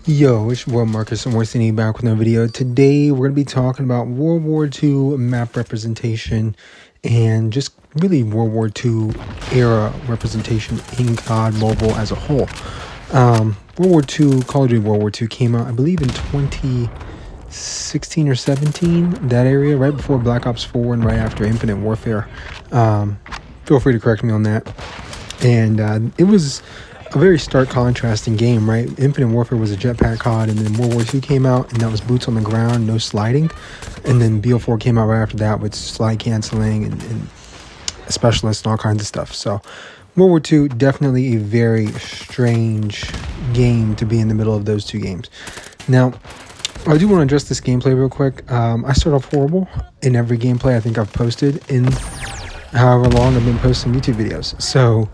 Yo, it's your boy Marcus and we're sitting back with another video. Today we're going to be talking about World War II map representation and just really World War II era representation in COD Mobile as a whole. World War II, Call of Duty World War II came out, I believe, in 2016 or 17, that area, right before Black Ops 4 and right after Infinite Warfare. Feel free to correct me on that. And it was a very stark contrasting game, right? Infinite Warfare was a jetpack COD, and then World War II came out, and that was boots on the ground, no sliding. And then BO4 came out right after that with slide canceling and specialists and all kinds of stuff. So World War II, definitely a very strange game to be in the middle of those two games. Now, I do want to address this gameplay real quick. I start off horrible in every gameplay I think I've posted in however long I've been posting YouTube videos. So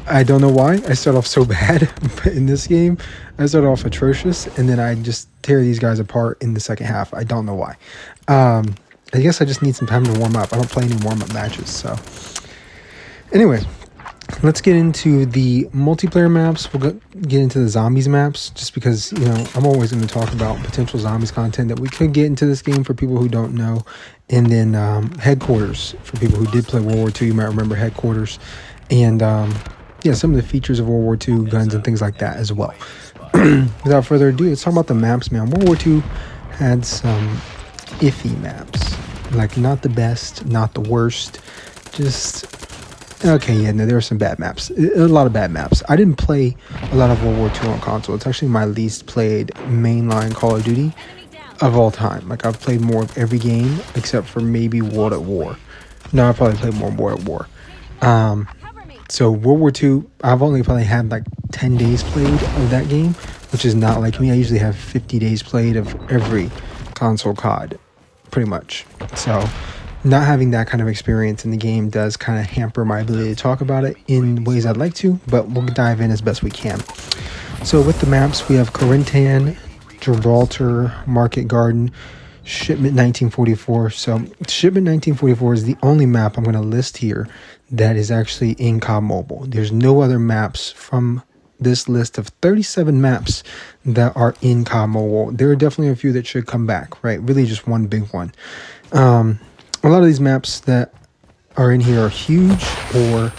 I don't know why I start off so bad, but in this game, I start off atrocious, and then I just tear these guys apart in the second half. I don't know why. I guess I just need some time to warm up. I don't play any warm-up matches, so. Anyway, let's get into the multiplayer maps. We'll get into the zombies maps, just because, you know, I'm always going to talk about potential zombies content that we could get into this game for people who don't know. And then headquarters, for people who did play World War II, you might remember headquarters. And yeah, some of the features of World War II, guns and things like that as well. Without further ado, let's talk about the maps, man. World War II had some iffy maps. Like, not the best, not the worst. Just, okay, yeah, no, there were some bad maps. A lot of bad maps. I didn't play a lot of World War II on console. It's actually my least played mainline Call of Duty of all time. Like, I've played more of every game except for maybe World at War. No, I probably played more World at War. So World War II, I've only probably had like 10 days played of that game, which is not like me. I usually have 50 days played of every console COD, pretty much. So not having that kind of experience in the game does kind of hamper my ability to talk about it in ways I'd like to, but we'll dive in as best we can. So with the maps, we have Corinthia, Gibraltar, Market Garden, Shipment 1944. So Shipment 1944 is the only map I'm going to list here that is actually in COD Mobile. There's no other maps from this list of 37 maps that are in COD Mobile. There are definitely a few that should come back, right? Really just one big one. A lot of these maps that are in here are huge or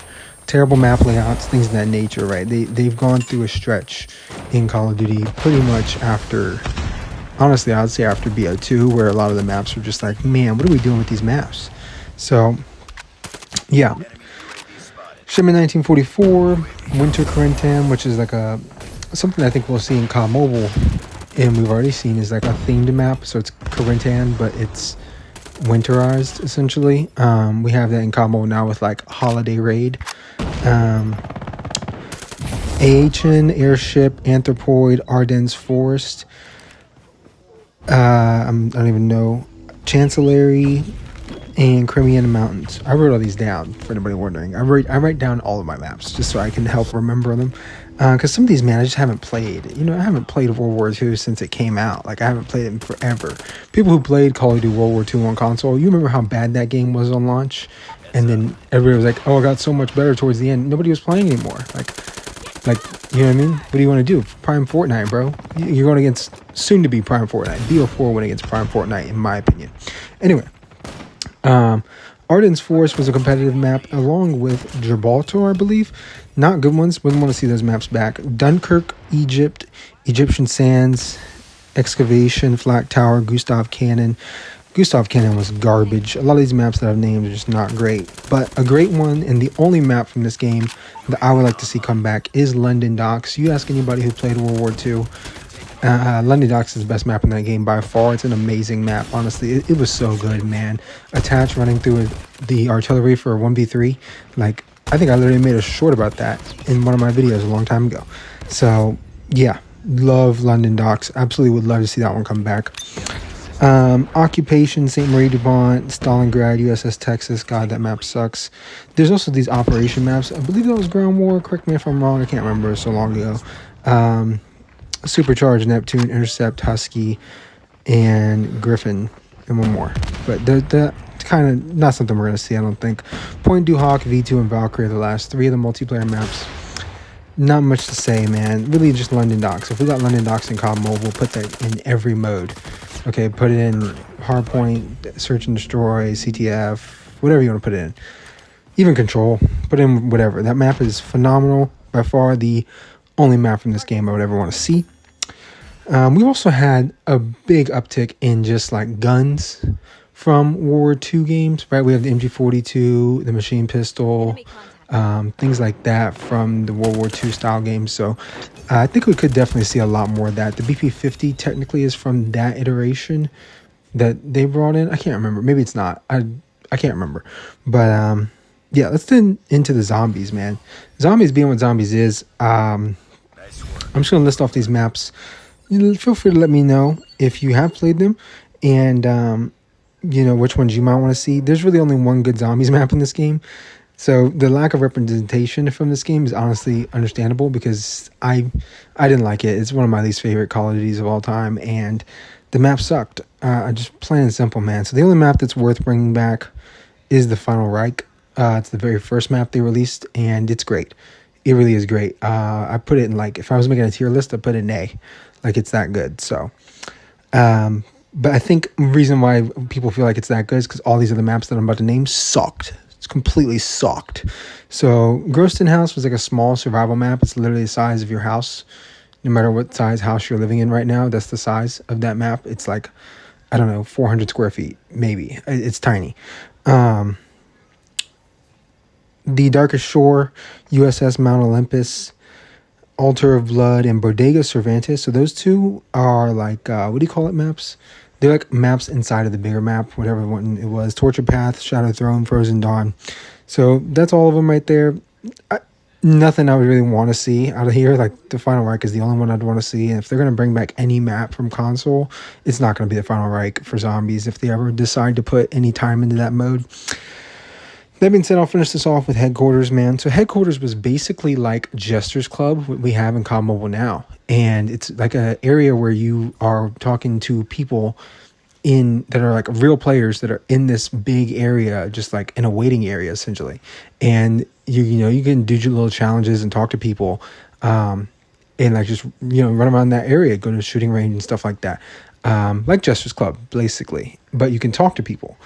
terrible map layouts, things of that nature, right? They've gone through a stretch in Call of Duty pretty much after, honestly, I'd say after BO2, where a lot of the maps were just like, man, what are we doing with these maps? So, yeah. Shipment 1944, Winter Corinthia, which is like something I think we'll see in COD Mobile, and we've already seen is like a themed map. So it's Corinthia, but it's winterized essentially. We have that in COD Mobile now with like Holiday Raid. AHN, Airship, Anthropoid, Ardennes Forest. I don't even know. Chancellery and Crimean Mountains. I wrote all these down for anybody wondering. I write down all of my maps just so I can help remember them. Because some of these, man, I just haven't played. You know, I haven't played World War II since it came out. Like, I haven't played it in forever. People who played Call of Duty World War II on console, you remember how bad that game was on launch? And then everybody was like, oh, it got so much better towards the end. Nobody was playing anymore. Like, you know what I mean? What do you want to do? Prime Fortnite, bro. You're going against soon-to-be Prime Fortnite. BO4 went against Prime Fortnite, in my opinion. Anyway. Ardennes Forest was a competitive map along with Gibraltar, I believe. Not good ones. Wouldn't want to see those maps back. Dunkirk, Egypt, Egyptian Sands, Excavation, Flak Tower, Gustav Cannon. Gustav Cannon was garbage. A lot of these maps that I've named are just not great. But a great one, and the only map from this game that I would like to see come back is London Docks. You ask anybody who played World War II, London Docks is the best map in that game by far. It's an amazing map, honestly. It was so good, man. Attach running through the artillery for a 1v3. Like, I think I literally made a short about that in one of my videos a long time ago. So, yeah, love London Docks. Absolutely would love to see that one come back. Occupation, St. Marie du Pont, Stalingrad, USS Texas. God, that map sucks. There's also these operation maps. I believe that was Ground War. Correct me if I'm wrong. I can't remember. It was so long ago. Supercharged, Neptune, Intercept, Husky, and Griffin, and one more. But the kind of not something we're going to see, I don't think. Point du Hoc, V2, and Valkyrie are the last three of the multiplayer maps. not much to say, man. Really just London Docks. If we got London Docks in COD Mobile, put that in every mode. Okay, put it in Hardpoint, Search and Destroy, CTF, whatever you want to put it in. Even Control, put in whatever. That map is phenomenal. By far the only map from this game I would ever want to see. We also had a big uptick in just like guns from World War II games, right? We have the MG42, the machine pistol, things like that from the World War II style games. So I think we could definitely see a lot more of that. The BP50 technically is from that iteration that they brought in. I can't remember. Maybe it's not. I can't remember. But yeah, let's get into the zombies, man. Zombies being what zombies is. I'm just going to list off these maps. Feel free to let me know if you have played them and you know which ones you might want to see. There's really only one good zombies map in this game, so the lack of representation from this game is honestly understandable because I didn't like it. It's one of my least favorite Call of Duties of all time, and the map sucked. Just plain and simple, man. So the only map that's worth bringing back is the Final Reich. It's the very first map they released, and it's great. It really is great. I put it in, like, if I was making a tier list, I'd put it in A. Like, it's that good. So, but I think the reason why people feel like it's that good is because all these other maps that I'm about to name sucked. It's completely sucked. So, Groston House was like a small survival map. It's literally the size of your house. No matter what size house you're living in right now, that's the size of that map. It's like, I don't know, 400 square feet, maybe. It's tiny. The Darkest Shore, USS Mount Olympus, Altar of Blood, and Bodega Cervantes. So those two are like, what do you call it, maps? They're like maps inside of the bigger map, whatever one it was. Torture Path, Shadow Throne, Frozen Dawn. So that's all of them right there. Nothing I would really want to see out of here. Like, the Final Reich is the only one I'd want to see. And if they're going to bring back any map from console, it's not going to be the Final Reich for zombies if they ever decide to put any time into that mode. That being said, I'll finish this off with Headquarters, man. So Headquarters was basically like Jester's Club, what we have in COD Mobile now. And it's like an area where you are talking to people that are like real players that are in this big area, just like in a waiting area, essentially. And you can do little challenges and talk to people and like just, run around that area, go to a shooting range and stuff like that. Like Jester's Club, basically. But you can talk to people.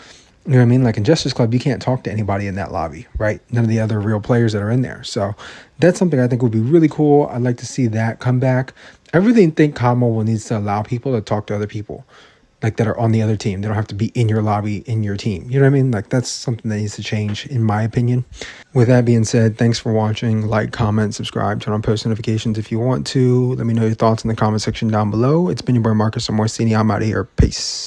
You know what I mean? Like in Jester's Club, you can't talk to anybody in that lobby, right? None of the other real players that are in there. So that's something I think would be really cool. I'd like to see that come back. I really think COD Mobile needs to allow people to talk to other people, like that are on the other team. They don't have to be in your lobby, in your team. You know what I mean? Like, that's something that needs to change, in my opinion. With that being said, thanks for watching. Like, comment, subscribe, turn on post notifications if you want to. Let me know your thoughts in the comment section down below. It's been your boy Marcus Amorsini. I'm out of here. Peace.